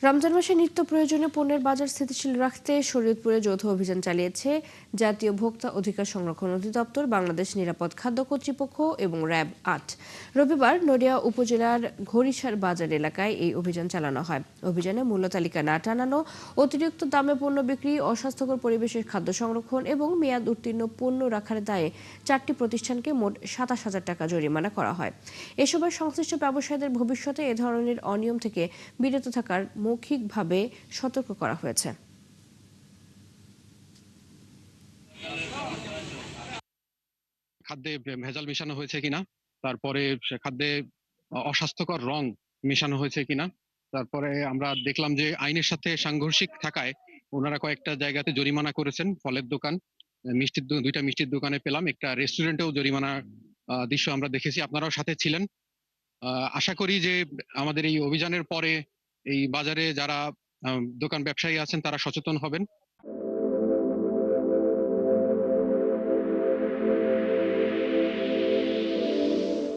রমজান মাসে নিত্য প্রয়োজনীয় পণ্যের বাজার স্থিতিশীল রাখতে শরীয়তপুরে যৌথ অভিযান চালিয়েছে জাতীয় ভোক্তা অধিকার সংরক্ষণ অধিদপ্তর, বাংলাদেশ নিরাপদ খাদ্য কর্তৃপক্ষ এবং র্যাব ৮। রবিবার নড়িয়া উপজেলার ঘড়িসার বাজার এলাকায় এই অভিযান চালানো হয়। অভিযানে মূল্য তালিকা না টানানো, অতিরিক্ত দামে পণ্য বিক্রি, অস্বাস্থ্যকর পরিবেশের খাদ্য সংরক্ষণ এবং মেয়াদ উত্তীর্ণ পণ্য রাখার দায়ে 4টি প্রতিষ্ঠানকে মোট ২৭,০০০ টাকা জরিমানা করা হয়। এ সময় সংশ্লিষ্ট ব্যবসায়ীদের ভবিষ্যতে এ ধরনের অনিয়ম থেকে বিরত থাকার মৌখিকভাবে সতর্ক করা হয়েছে। খাদ্যে ভেজাল মেশানো হয়েছে কিনা, তারপরে সে খাদ্যে অস্বাস্থ্যকর রং মেশানো হয়েছে কিনা। তারপরে আমরা দেখলাম যে আইনের সাথে সাংঘর্ষিক থাকায় ওনারা কয়েকটা জায়গাতে জরিমানা করেছেন। ফলের দোকান, দুইটা মিষ্টির দোকানে পেলাম, একটা রেস্টুরেন্টেও জরিমানা দৃশ্য আমরা দেখেছি। আপনারাও সাথে ছিলেন। আশা করি যে আমাদের এই অভিযানের পরে এই বাজারে যারা দোকান ব্যবসায়ী আছেন তারা সচেতন হবেন।